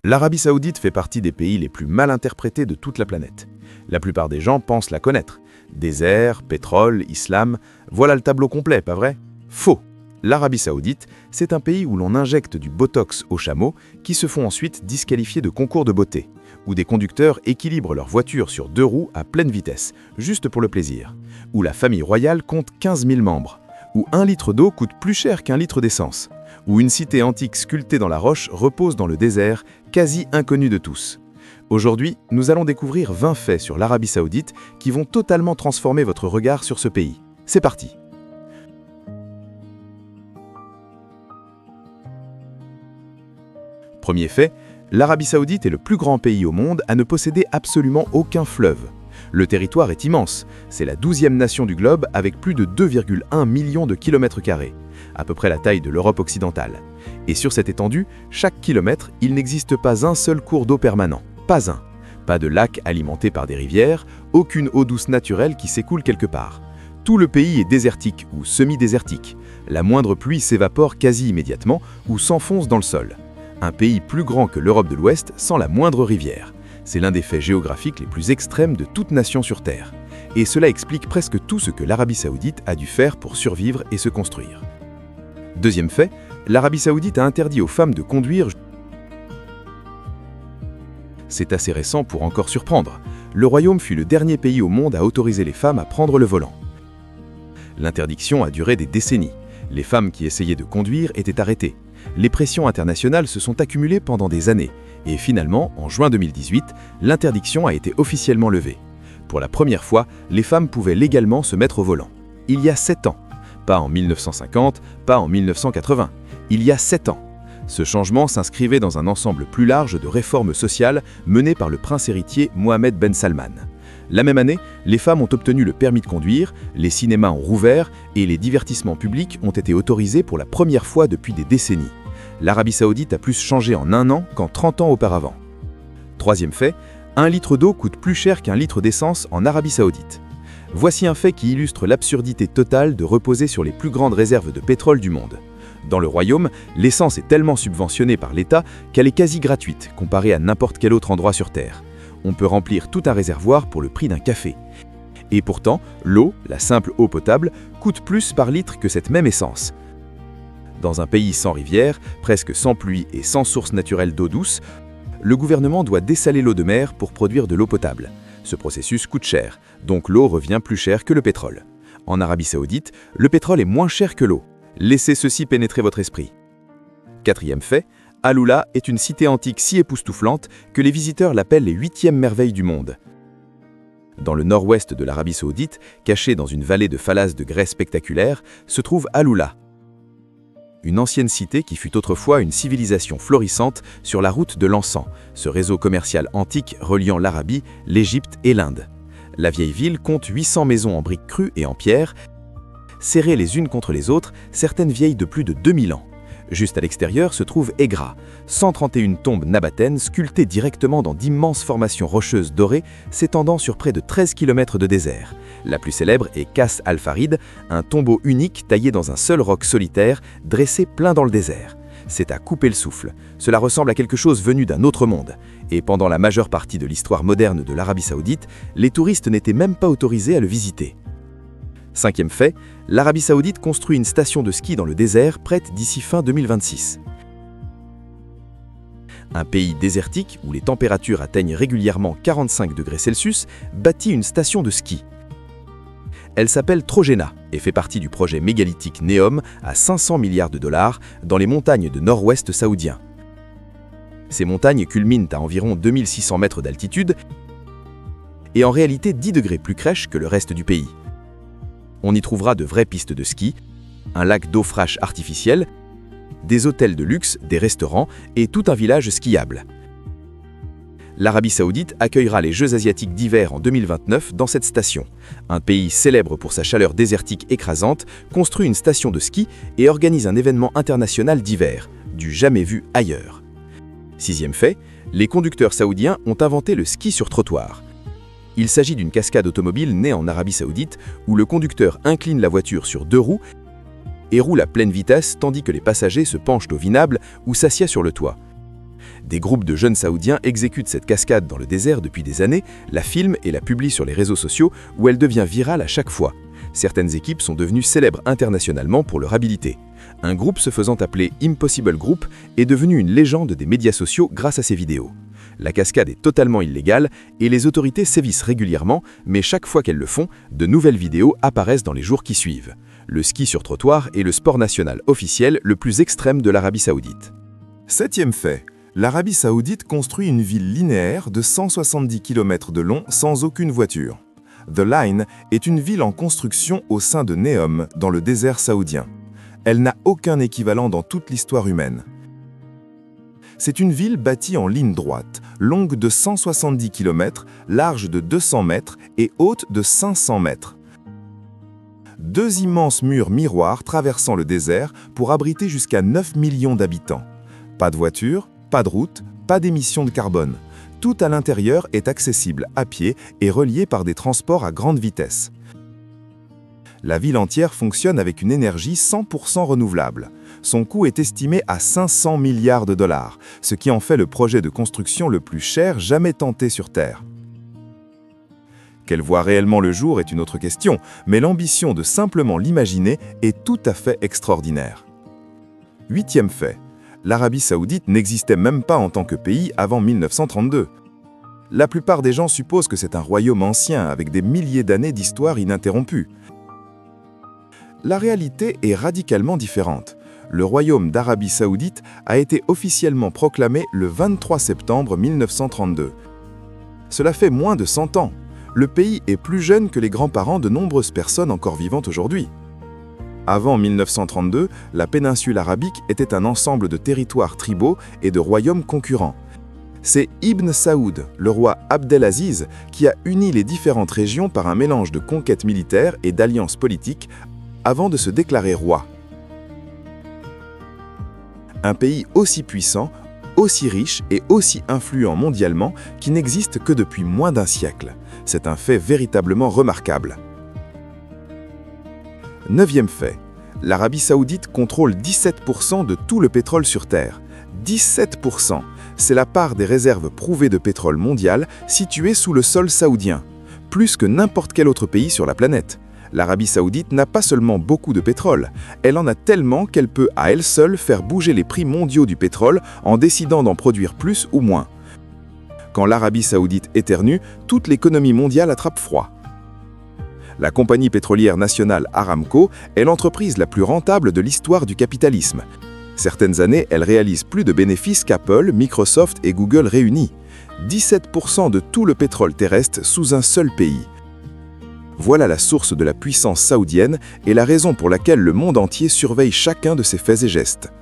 L'Arabie Saoudite fait partie des pays les plus mal interprétés de toute la planète. La plupart des gens pensent la connaître. Désert, pétrole, islam, voilà le tableau complet, pas vrai? Faux! L'Arabie Saoudite, c'est un pays où l'on injecte du botox aux chameaux qui se font ensuite disqualifier de concours de beauté, où des conducteurs équilibrent leur voiture sur 2 roues à pleine vitesse, juste pour le plaisir, où la famille royale compte 15 000 membres, où 1 litre d'eau coûte plus cher qu'1 litre d'essence, où une cité antique sculptée dans la roche repose dans le désert, quasi inconnue de tous. Aujourd'hui, nous allons découvrir 20 faits sur l'Arabie Saoudite qui vont totalement transformer votre regard sur ce pays. C'est parti! Premier fait, l'Arabie Saoudite est le plus grand pays au monde à ne posséder absolument aucun fleuve. Le territoire est immense, c'est la 12e nation du globe avec plus de 2,1 millions de kilomètres carrés, à peu près la taille de l'Europe occidentale. Et sur cette étendue, chaque kilomètre, il n'existe pas un seul cours d'eau permanent, pas un. Pas de lac alimenté par des rivières, aucune eau douce naturelle qui s'écoule quelque part. Tout le pays est désertique ou semi-désertique. La moindre pluie s'évapore quasi immédiatement ou s'enfonce dans le sol. Un pays plus grand que l'Europe de l'Ouest sans la moindre rivière. C'est l'un des faits géographiques les plus extrêmes de toute nation sur Terre. Et cela explique presque tout ce que l'Arabie Saoudite a dû faire pour survivre et se construire. Deuxième fait, l'Arabie Saoudite a interdit aux femmes de conduire. C'est assez récent pour encore surprendre. Le royaume fut le dernier pays au monde à autoriser les femmes à prendre le volant. L'interdiction a duré des décennies. Les femmes qui essayaient de conduire étaient arrêtées. Les pressions internationales se sont accumulées pendant des années et finalement, en juin 2018, l'interdiction a été officiellement levée. Pour la première fois, les femmes pouvaient légalement se mettre au volant. Il y a 7 ans. Pas en 1950, pas en 1980. Il y a 7 ans. Ce changement s'inscrivait dans un ensemble plus large de réformes sociales menées par le prince héritier Mohammed Ben Salman. La même année, les femmes ont obtenu le permis de conduire, les cinémas ont rouvert et les divertissements publics ont été autorisés pour la première fois depuis des décennies. L'Arabie Saoudite a plus changé en 1 an qu'en 30 ans auparavant. Troisième fait, 1 litre d'eau coûte plus cher qu'1 litre d'essence en Arabie Saoudite. Voici un fait qui illustre l'absurdité totale de reposer sur les plus grandes réserves de pétrole du monde. Dans le royaume, l'essence est tellement subventionnée par l'État qu'elle est quasi gratuite comparée à n'importe quel autre endroit sur Terre. On peut remplir tout un réservoir pour le prix d'un café. Et pourtant, l'eau, la simple eau potable, coûte plus par litre que cette même essence. Dans un pays sans rivière, presque sans pluie et sans source naturelle d'eau douce, le gouvernement doit dessaler l'eau de mer pour produire de l'eau potable. Ce processus coûte cher, donc l'eau revient plus cher que le pétrole. En Arabie Saoudite, le pétrole est moins cher que l'eau. Laissez ceci pénétrer votre esprit. Quatrième fait, Al-Ula est une cité antique si époustouflante que les visiteurs l'appellent les 8e merveilles du monde. Dans le nord-ouest de l'Arabie Saoudite, caché dans une vallée de falaises de grès spectaculaires, se trouve Al-Ula. Une ancienne cité qui fut autrefois une civilisation florissante sur la route de l'encens, ce réseau commercial antique reliant l'Arabie, l'Égypte et l'Inde. La vieille ville compte 800 maisons en briques crues et en pierre, serrées les unes contre les autres, certaines vieilles de plus de 2000 ans. Juste à l'extérieur se trouve Egra, 131 tombes nabatéennes sculptées directement dans d'immenses formations rocheuses dorées s'étendant sur près de 13 km de désert. La plus célèbre est Kas al-Farid, un tombeau unique taillé dans un seul roc solitaire, dressé plein dans le désert. C'est à couper le souffle. Cela ressemble à quelque chose venu d'un autre monde. Et pendant la majeure partie de l'histoire moderne de l'Arabie Saoudite, les touristes n'étaient même pas autorisés à le visiter. Cinquième fait, l'Arabie Saoudite construit une station de ski dans le désert prête d'ici fin 2026. Un pays désertique où les températures atteignent régulièrement 45 degrés Celsius bâtit une station de ski. Elle s'appelle Trojena et fait partie du projet mégalithique Neom à 500 milliards de dollars dans les montagnes de nord-ouest saoudien. Ces montagnes culminent à environ 2600 mètres d'altitude et en réalité 10 degrés plus crèches que le reste du pays. On y trouvera de vraies pistes de ski, un lac d'eau fraîche artificielle, des hôtels de luxe, des restaurants et tout un village skiable. L'Arabie Saoudite accueillera les Jeux asiatiques d'hiver en 2029 dans cette station. Un pays célèbre pour sa chaleur désertique écrasante construit une station de ski et organise un événement international d'hiver, du jamais vu ailleurs. Sixième fait, les conducteurs saoudiens ont inventé le ski sur trottoir. Il s'agit d'une cascade automobile née en Arabie Saoudite où le conducteur incline la voiture sur 2 roues et roule à pleine vitesse tandis que les passagers se penchent au vinable ou s'assiedent sur le toit. Des groupes de jeunes Saoudiens exécutent cette cascade dans le désert depuis des années, la filment et la publient sur les réseaux sociaux où elle devient virale à chaque fois. Certaines équipes sont devenues célèbres internationalement pour leur habileté. Un groupe se faisant appeler Impossible Group est devenu une légende des médias sociaux grâce à ses vidéos. La cascade est totalement illégale et les autorités sévissent régulièrement, mais chaque fois qu'elles le font, de nouvelles vidéos apparaissent dans les jours qui suivent. Le ski sur trottoir est le sport national officiel le plus extrême de l'Arabie Saoudite. 7e fait. L'Arabie Saoudite construit une ville linéaire de 170 km de long sans aucune voiture. The Line est une ville en construction au sein de Neom, dans le désert saoudien. Elle n'a aucun équivalent dans toute l'histoire humaine. C'est une ville bâtie en ligne droite, longue de 170 km, large de 200 mètres et haute de 500 mètres. 2 immenses murs miroirs traversant le désert pour abriter jusqu'à 9 millions d'habitants. Pas de voitures, pas de routes, pas d'émissions de carbone. Tout à l'intérieur est accessible à pied et relié par des transports à grande vitesse. La ville entière fonctionne avec une énergie 100% renouvelable. Son coût est estimé à 500 milliards de dollars, ce qui en fait le projet de construction le plus cher jamais tenté sur Terre. Qu'elle voit réellement le jour est une autre question, mais l'ambition de simplement l'imaginer est tout à fait extraordinaire. 8e fait. L'Arabie Saoudite n'existait même pas en tant que pays avant 1932. La plupart des gens supposent que c'est un royaume ancien avec des milliers d'années d'histoire ininterrompue. La réalité est radicalement différente. Le royaume d'Arabie Saoudite a été officiellement proclamé le 23 septembre 1932. Cela fait moins de 100 ans. Le pays est plus jeune que les grands-parents de nombreuses personnes encore vivantes aujourd'hui. Avant 1932, la péninsule arabique était un ensemble de territoires tribaux et de royaumes concurrents. C'est Ibn Saoud, le roi Abdelaziz, qui a uni les différentes régions par un mélange de conquêtes militaires et d'alliances politiques avant de se déclarer roi. Un pays aussi puissant, aussi riche et aussi influent mondialement qui n'existe que depuis moins d'un siècle. C'est un fait véritablement remarquable. 9e fait. L'Arabie Saoudite contrôle 17% de tout le pétrole sur Terre. 17%. C'est la part des réserves prouvées de pétrole mondial situées sous le sol saoudien. Plus que n'importe quel autre pays sur la planète. L'Arabie Saoudite n'a pas seulement beaucoup de pétrole, elle en a tellement qu'elle peut à elle seule faire bouger les prix mondiaux du pétrole en décidant d'en produire plus ou moins. Quand l'Arabie Saoudite éternue, toute l'économie mondiale attrape froid. La compagnie pétrolière nationale Aramco est l'entreprise la plus rentable de l'histoire du capitalisme. Certaines années, elle réalise plus de bénéfices qu'Apple, Microsoft et Google réunis. 17% de tout le pétrole terrestre sous un seul pays. Voilà la source de la puissance saoudienne et la raison pour laquelle le monde entier surveille chacun de ses faits et gestes.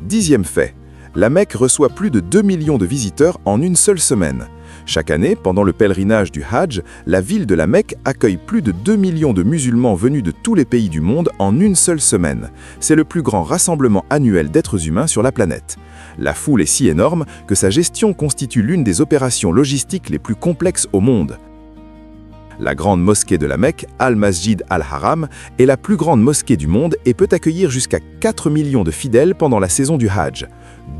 10e fait. La Mecque reçoit plus de 2 millions de visiteurs en une seule semaine. Chaque année, pendant le pèlerinage du Hajj, la ville de la Mecque accueille plus de 2 millions de musulmans venus de tous les pays du monde en une seule semaine. C'est le plus grand rassemblement annuel d'êtres humains sur la planète. La foule est si énorme que sa gestion constitue l'une des opérations logistiques les plus complexes au monde. La grande mosquée de la Mecque, Al-Masjid Al-Haram, est la plus grande mosquée du monde et peut accueillir jusqu'à 4 millions de fidèles pendant la saison du Hajj.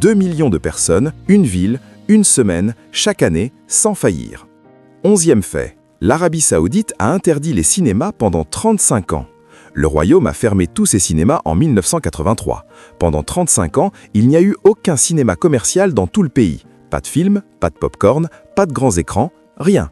2 millions de personnes, une ville, une semaine, chaque année, sans faillir. 11e fait. L'Arabie Saoudite a interdit les cinémas pendant 35 ans. Le royaume a fermé tous ses cinémas en 1983. Pendant 35 ans, il n'y a eu aucun cinéma commercial dans tout le pays. Pas de films, pas de pop-corn, pas de grands écrans, rien.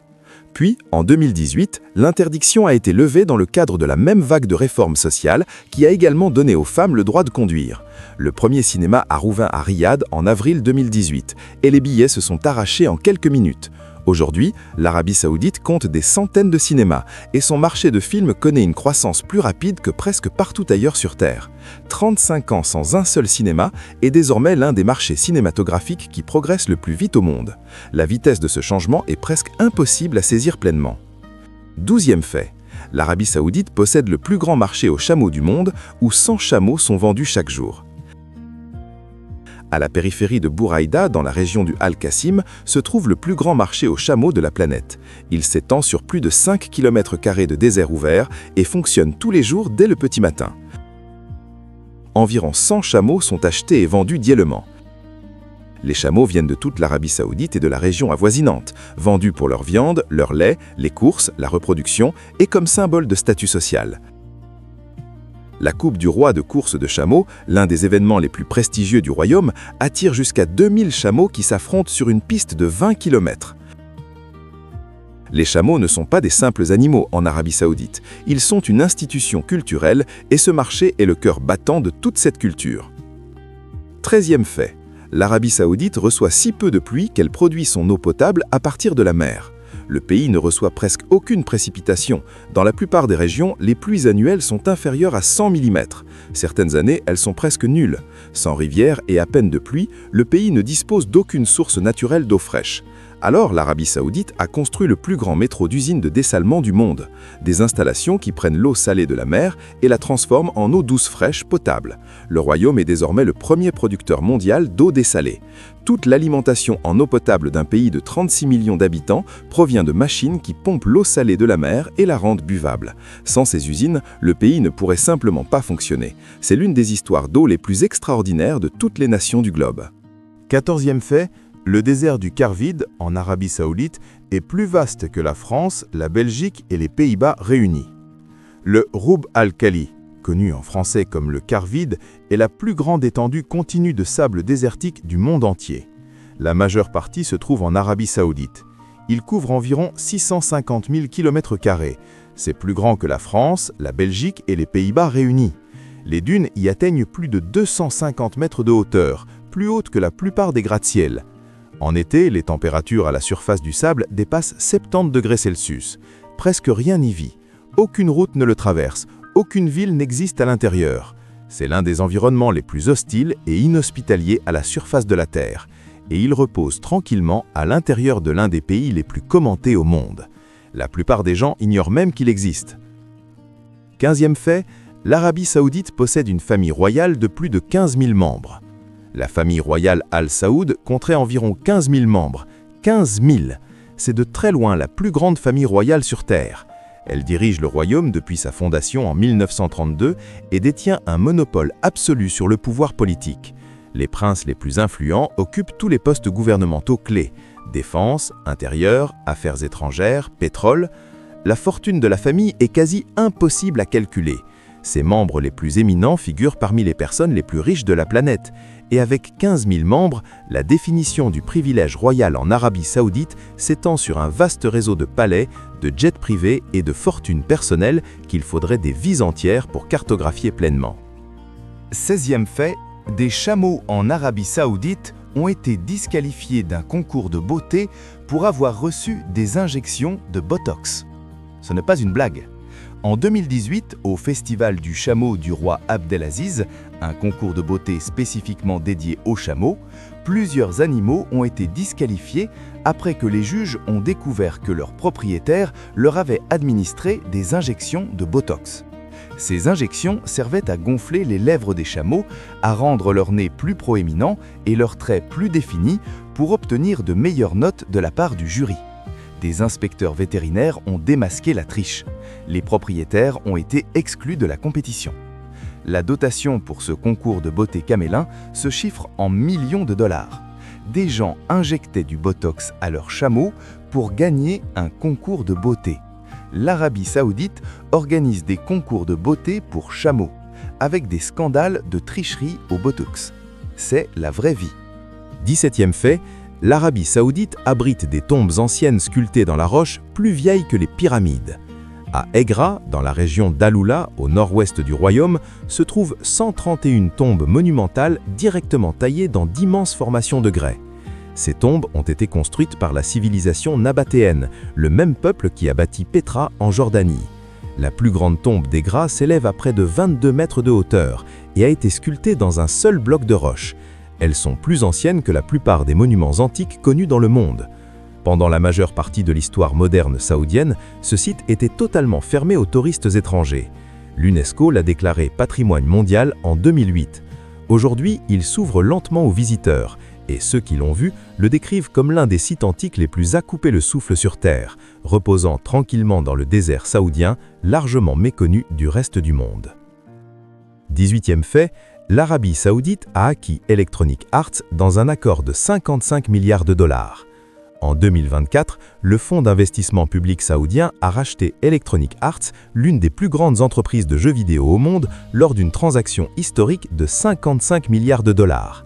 Puis, en 2018, l'interdiction a été levée dans le cadre de la même vague de réformes sociales qui a également donné aux femmes le droit de conduire. Le premier cinéma a rouvert à Riyad en avril 2018 et les billets se sont arrachés en quelques minutes. Aujourd'hui, l'Arabie Saoudite compte des centaines de cinémas et son marché de films connaît une croissance plus rapide que presque partout ailleurs sur Terre. 35 ans sans un seul cinéma est désormais l'un des marchés cinématographiques qui progresse le plus vite au monde. La vitesse de ce changement est presque impossible à saisir pleinement. 12e fait. L'Arabie Saoudite possède le plus grand marché aux chameaux du monde où 100 chameaux sont vendus chaque jour. À la périphérie de Bouraïda, dans la région du Al-Qassim, se trouve le plus grand marché aux chameaux de la planète. Il s'étend sur plus de 5 km² de désert ouvert et fonctionne tous les jours dès le petit matin. Environ 100 chameaux sont achetés et vendus diailement. Les chameaux viennent de toute l'Arabie Saoudite et de la région avoisinante, vendus pour leur viande, leur lait, les courses, la reproduction et comme symbole de statut social. La Coupe du roi de course de chameaux, l'un des événements les plus prestigieux du royaume, attire jusqu'à 2000 chameaux qui s'affrontent sur une piste de 20 km. Les chameaux ne sont pas des simples animaux en Arabie Saoudite. Ils sont une institution culturelle et ce marché est le cœur battant de toute cette culture. 13e fait. L'Arabie Saoudite reçoit si peu de pluie qu'elle produit son eau potable à partir de la mer. Le pays ne reçoit presque aucune précipitation. Dans la plupart des régions, les pluies annuelles sont inférieures à 100 mm. Certaines années, elles sont presque nulles. Sans rivière et à peine de pluie, le pays ne dispose d'aucune source naturelle d'eau fraîche. Alors, l'Arabie Saoudite a construit le plus grand métro d'usines de dessalement du monde. Des installations qui prennent l'eau salée de la mer et la transforment en eau douce fraîche potable. Le royaume est désormais le premier producteur mondial d'eau dessalée. Toute l'alimentation en eau potable d'un pays de 36 millions d'habitants provient de machines qui pompent l'eau salée de la mer et la rendent buvable. Sans ces usines, le pays ne pourrait simplement pas fonctionner. C'est l'une des histoires d'eau les plus extraordinaires de toutes les nations du globe. 14e fait, le désert du Kharvide, en Arabie Saoudite, est plus vaste que la France, la Belgique et les Pays-Bas réunis. Le Roub al-Khali, connu en français comme le Kharvide, est la plus grande étendue continue de sable désertique du monde entier. La majeure partie se trouve en Arabie Saoudite. Il couvre environ 650 000 km². C'est plus grand que la France, la Belgique et les Pays-Bas réunis. Les dunes y atteignent plus de 250 mètres de hauteur, plus hautes que la plupart des gratte-ciels. En été, les températures à la surface du sable dépassent 70 degrés Celsius. Presque rien n'y vit. Aucune route ne le traverse. Aucune ville n'existe à l'intérieur. C'est l'un des environnements les plus hostiles et inhospitaliers à la surface de la Terre. Et il repose tranquillement à l'intérieur de l'un des pays les plus commentés au monde. La plupart des gens ignorent même qu'il existe. 15e fait, l'Arabie Saoudite possède une famille royale de plus de 15 000 membres. La famille royale Al Saoud compterait environ 15 000 membres. 15 000! C'est de très loin la plus grande famille royale sur Terre. Elle dirige le royaume depuis sa fondation en 1932 et détient un monopole absolu sur le pouvoir politique. Les princes les plus influents occupent tous les postes gouvernementaux clés. Défense, intérieur, affaires étrangères, pétrole. La fortune de la famille est quasi impossible à calculer. Ses membres les plus éminents figurent parmi les personnes les plus riches de la planète. Et avec 15 000 membres, la définition du privilège royal en Arabie Saoudite s'étend sur un vaste réseau de palais, de jets privés et de fortunes personnelles qu'il faudrait des vies entières pour cartographier pleinement. 16e fait, des chameaux en Arabie Saoudite ont été disqualifiés d'un concours de beauté pour avoir reçu des injections de Botox. Ce n'est pas une blague. En 2018, au Festival du chameau du roi Abdelaziz, un concours de beauté spécifiquement dédié aux chameaux, plusieurs animaux ont été disqualifiés après que les juges ont découvert que leur propriétaire leur avait administré des injections de Botox. Ces injections servaient à gonfler les lèvres des chameaux, à rendre leur nez plus proéminent et leurs traits plus définis pour obtenir de meilleures notes de la part du jury. Des inspecteurs vétérinaires ont démasqué la triche. Les propriétaires ont été exclus de la compétition. La dotation pour ce concours de beauté camélin se chiffre en millions de dollars. Des gens injectaient du Botox à leurs chameaux pour gagner un concours de beauté. L'Arabie Saoudite organise des concours de beauté pour chameaux, avec des scandales de tricherie au Botox. C'est la vraie vie. 17e fait, l'Arabie Saoudite abrite des tombes anciennes sculptées dans la roche plus vieilles que les pyramides. À Aigra, dans la région d'Aloula, au nord-ouest du royaume, se trouvent 131 tombes monumentales directement taillées dans d'immenses formations de grès. Ces tombes ont été construites par la civilisation nabatéenne, le même peuple qui a bâti Pétra en Jordanie. La plus grande tombe d'Aigra s'élève à près de 22 mètres de hauteur et a été sculptée dans un seul bloc de roche. Elles sont plus anciennes que la plupart des monuments antiques connus dans le monde. Pendant la majeure partie de l'histoire moderne saoudienne, ce site était totalement fermé aux touristes étrangers. L'UNESCO l'a déclaré patrimoine mondial en 2008. Aujourd'hui, il s'ouvre lentement aux visiteurs, et ceux qui l'ont vu le décrivent comme l'un des sites antiques les plus à couper le souffle sur Terre, reposant tranquillement dans le désert saoudien, largement méconnu du reste du monde. 18e fait, l'Arabie Saoudite a acquis Electronic Arts dans un accord de 55 milliards de dollars. En 2024, le fonds d'investissement public saoudien a racheté Electronic Arts, l'une des plus grandes entreprises de jeux vidéo au monde, lors d'une transaction historique de 55 milliards de dollars.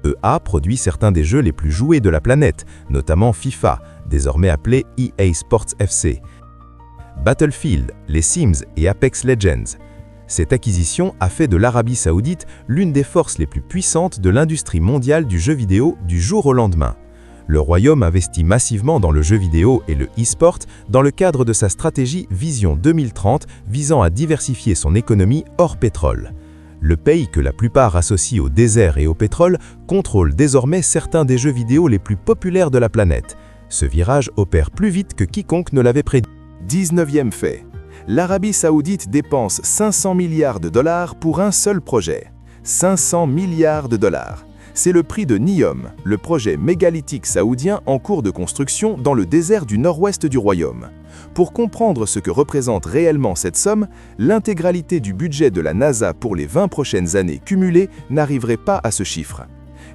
EA produit certains des jeux les plus joués de la planète, notamment FIFA, désormais appelé EA Sports FC, Battlefield, les Sims et Apex Legends. Cette acquisition a fait de l'Arabie Saoudite l'une des forces les plus puissantes de l'industrie mondiale du jeu vidéo du jour au lendemain. Le royaume investit massivement dans le jeu vidéo et le e-sport dans le cadre de sa stratégie Vision 2030 visant à diversifier son économie hors pétrole. Le pays que la plupart associent au désert et au pétrole contrôle désormais certains des jeux vidéo les plus populaires de la planète. Ce virage opère plus vite que quiconque ne l'avait prédit. 19e fait. L'Arabie Saoudite dépense 500 milliards de dollars pour un seul projet. 500 milliards de dollars. C'est le prix de NEOM, le projet mégalithique saoudien en cours de construction dans le désert du nord-ouest du royaume. Pour comprendre ce que représente réellement cette somme, l'intégralité du budget de la NASA pour les 20 prochaines années cumulées n'arriverait pas à ce chiffre.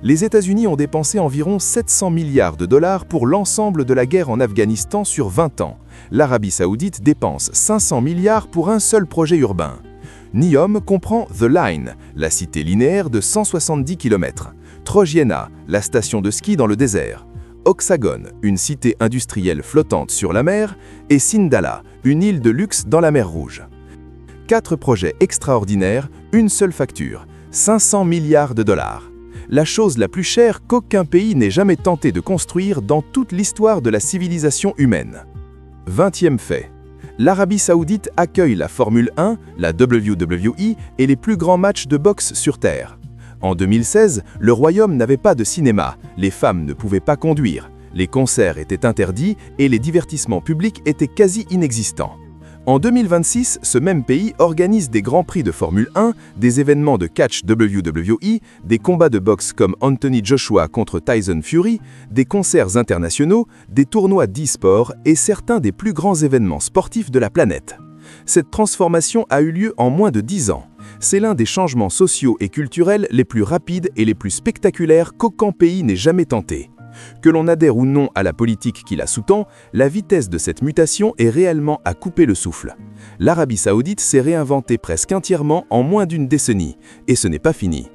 Les États-Unis ont dépensé environ 700 milliards de dollars pour l'ensemble de la guerre en Afghanistan sur 20 ans. L'Arabie Saoudite dépense 500 milliards pour un seul projet urbain. NEOM comprend The Line, la cité linéaire de 170 km, Trojena, la station de ski dans le désert, Oxagon, une cité industrielle flottante sur la mer, et Sindala, une île de luxe dans la mer Rouge. 4 projets extraordinaires, une seule facture, 500 milliards de dollars. La chose la plus chère qu'aucun pays n'ait jamais tenté de construire dans toute l'histoire de la civilisation humaine. 20e fait. L'Arabie Saoudite accueille la Formule 1, la WWE et les plus grands matchs de boxe sur Terre. En 2016, le royaume n'avait pas de cinéma, les femmes ne pouvaient pas conduire, les concerts étaient interdits et les divertissements publics étaient quasi inexistants. En 2026, ce même pays organise des grands prix de Formule 1, des événements de catch WWE, des combats de boxe comme Anthony Joshua contre Tyson Fury, des concerts internationaux, des tournois d'e-sport et certains des plus grands événements sportifs de la planète. Cette transformation a eu lieu en moins de 10 ans. C'est l'un des changements sociaux et culturels les plus rapides et les plus spectaculaires qu'aucun pays n'ait jamais tenté. Que l'on adhère ou non à la politique qui la sous-tend, la vitesse de cette mutation est réellement à couper le souffle. L'Arabie Saoudite s'est réinventée presque entièrement en moins d'une décennie, et ce n'est pas fini.